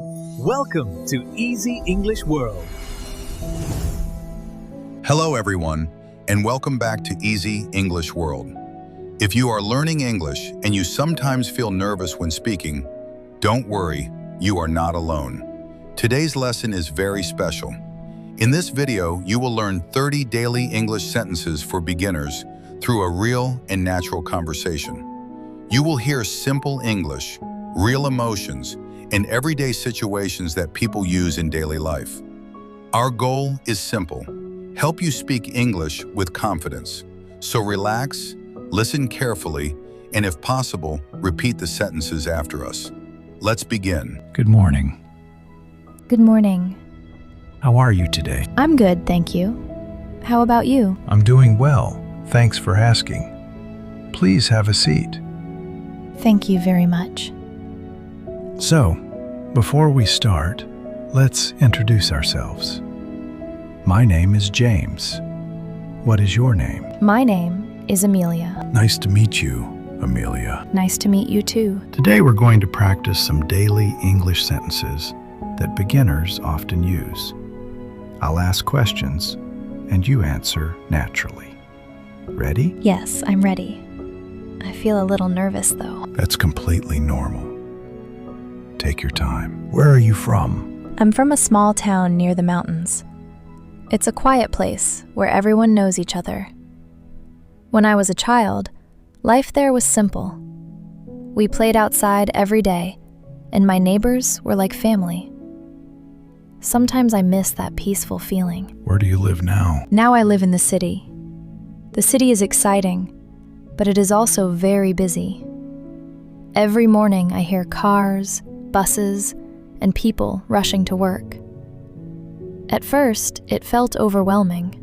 Welcome to Easy English World. Hello, everyone, and welcome back to Easy English World. If you are learning English and you sometimes feel nervous when speaking, don't worry, you are not alone. Today's lesson is very special. In this video, you will learn 30 daily English sentences for beginners through a real and natural conversation. You will hear simple English, real emotions, and everyday situations that people use in daily life. Our goal is simple: help you speak English with confidence. So relax, listen carefully, and if possible, repeat the sentences after us. Let's begin. Good morning. Good morning. How are you today? I'm good, thank you. How about you? I'm doing well. Thanks for asking. Please have a seat. Thank you very much. So, before we start, let's introduce ourselves. My name is James. What is your name? My name is Amelia. Nice to meet you, Amelia. Nice to meet you too. Today we're going to practice some daily English sentences that beginners often use. I'll ask questions, and you answer naturally. Ready? Yes, I'm ready. I feel a little nervous though. That's completely normal. Take your time. Where are you from? I'm from a small town near the mountains. It's a quiet place where everyone knows each other. When I was a child, life there was simple. We played outside every day, and my neighbors were like family. Sometimes I miss that peaceful feeling. Where do you live now? Now I live in the city. The city is exciting, but it is also very busy. Every morning I hear cars, buses, and people rushing to work. At first, it felt overwhelming,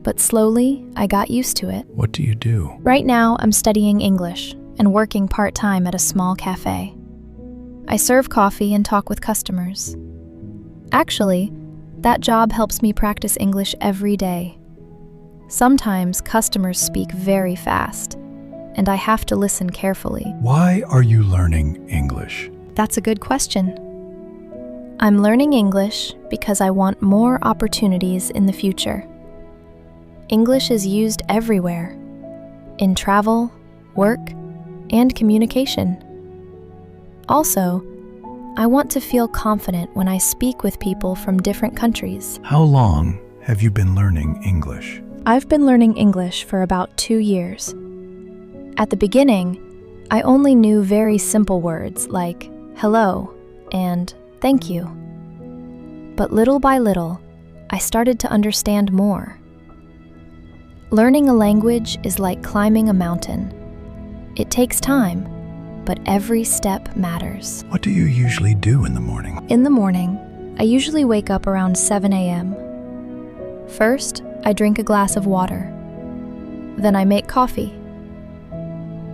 but slowly I got used to it. What do you do? Right now, I'm studying English and working part-time at a small cafe. I serve coffee and talk with customers. Actually, that job helps me practice English every day. Sometimes customers speak very fast, and I have to listen carefully. Why are you learning English? That's a good question. I'm learning English because I want more opportunities in the future. English is used everywhere, in travel, work, and communication. Also, I want to feel confident when I speak with people from different countries. How long have you been learning English? I've been learning English for about 2 years. At the beginning, I only knew very simple words like hello and thank you. But little by little, I started to understand more. Learning a language is like climbing a mountain. It takes time, but every step matters. What do you usually do in the morning? In the morning, I usually wake up around 7 a.m. First, I drink a glass of water. Then I make coffee.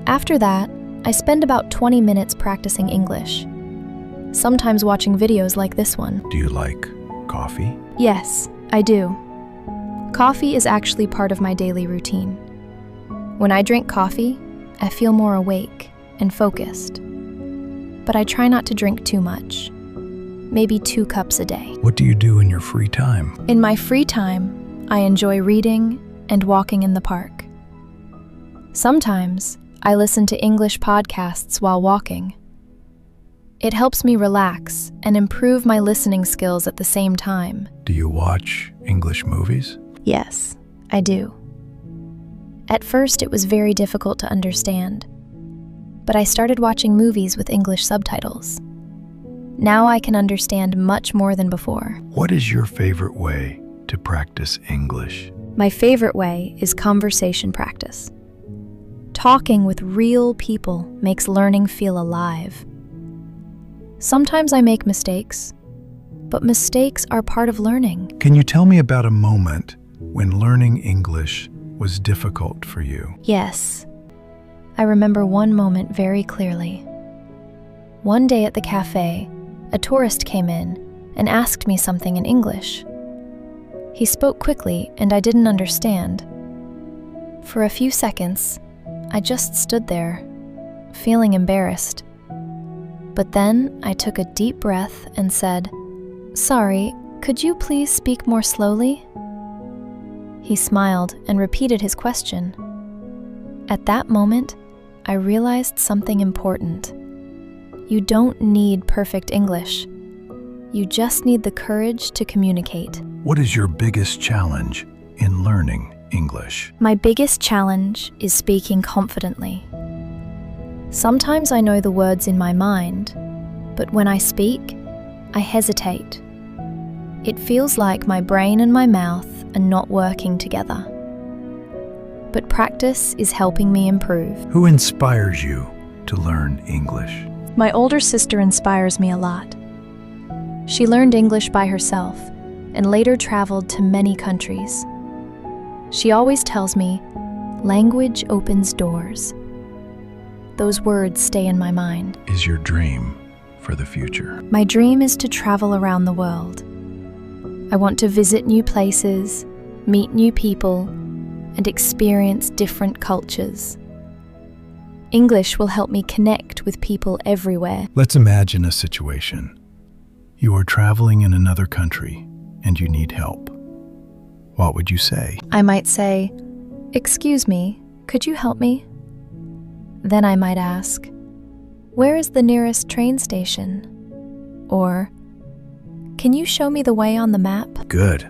After that, I spend about 20 minutes practicing English, sometimes watching videos like this one. Do you like coffee? Yes, I do. Coffee is actually part of my daily routine. When I drink coffee, I feel more awake and focused. But I try not to drink too much, maybe 2 cups a day. What do you do in your free time? In my free time, I enjoy reading and walking in the park. Sometimes, I listen to English podcasts while walking. It helps me relax and improve my listening skills at the same time. Do you watch English movies? Yes, I do. At first, it was very difficult to understand, but I started watching movies with English subtitles. Now I can understand much more than before. What is your favorite way to practice English? My favorite way is conversation practice. Talking with real people makes learning feel alive. Sometimes I make mistakes, but mistakes are part of learning. Can you tell me about a moment when learning English was difficult for you? Yes, I remember one moment very clearly. One day at the cafe, a tourist came in and asked me something in English. He spoke quickly and I didn't understand. For a few seconds, I just stood there, feeling embarrassed. But then I took a deep breath and said, "Sorry, could you please speak more slowly?" He smiled and repeated his question. At that moment, I realized something important. You don't need perfect English. You just need the courage to communicate. What is your biggest challenge in learning English? My biggest challenge is speaking confidently. Sometimes I know the words in my mind, but when I speak, I hesitate. It feels like my brain and my mouth are not working together. But practice is helping me improve. Who inspires you to learn English? My older sister inspires me a lot. She learned English by herself and later traveled to many countries. She always tells me, language opens doors. Those words stay in my mind. Is your dream for the future? My dream is to travel around the world. I want to visit new places, meet new people, and experience different cultures. English will help me connect with people everywhere. Let's imagine a situation. You are traveling in another country and you need help. What would you say? I might say, "Excuse me, could you help me?" Then I might ask, "Where is the nearest train station?" Or, "Can you show me the way on the map?" Good.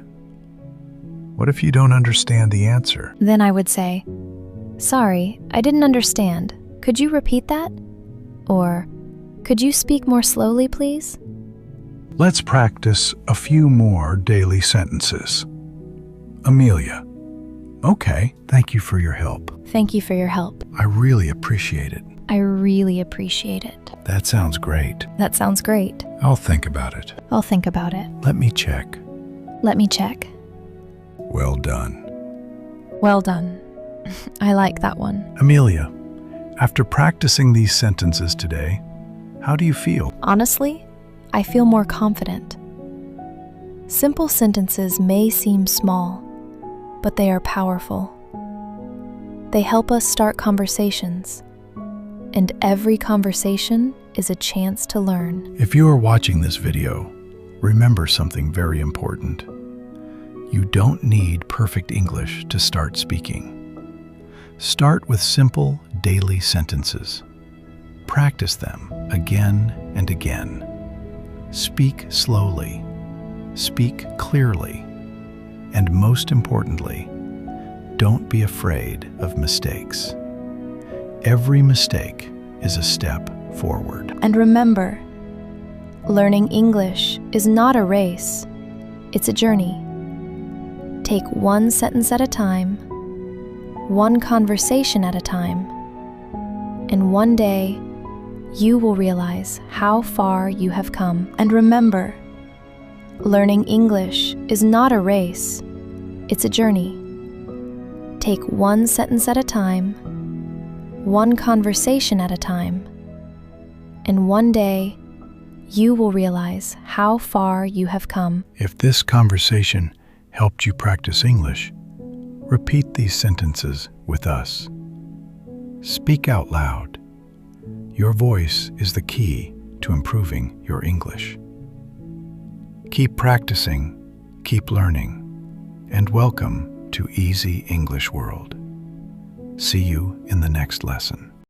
What if you don't understand the answer? Then I would say, "Sorry, I didn't understand. Could you repeat that?" Or, "Could you speak more slowly, please?" Let's practice a few more daily sentences. Amelia. Okay, thank you for your help. Thank you for your help. I really appreciate it. I really appreciate it. That sounds great. That sounds great. I'll think about it. I'll think about it. Let me check. Let me check. Well done. Well done. I like that one. Amelia, after practicing these sentences today, how do you feel? Honestly, I feel more confident. Simple sentences may seem small, but they are powerful. They help us start conversations, and every conversation is a chance to learn. If you are watching this video, remember something very important. You don't need perfect English to start speaking. Start with simple daily sentences. Practice them again and again. Speak slowly. Speak clearly. And most importantly, don't be afraid of mistakes. Every mistake is a step forward. And remember, learning English is not a race, it's a journey. Take one sentence at a time, one conversation at a time, and one day you will realize how far you have come. And remember, learning English is not a race, it's a journey. Take one sentence at a time, one conversation at a time, and one day you will realize how far you have come. If this conversation helped you practice English, repeat these sentences with us. Speak out loud. Your voice is the key to improving your English. Keep practicing, keep learning, and welcome to Easy English World. See you in the next lesson.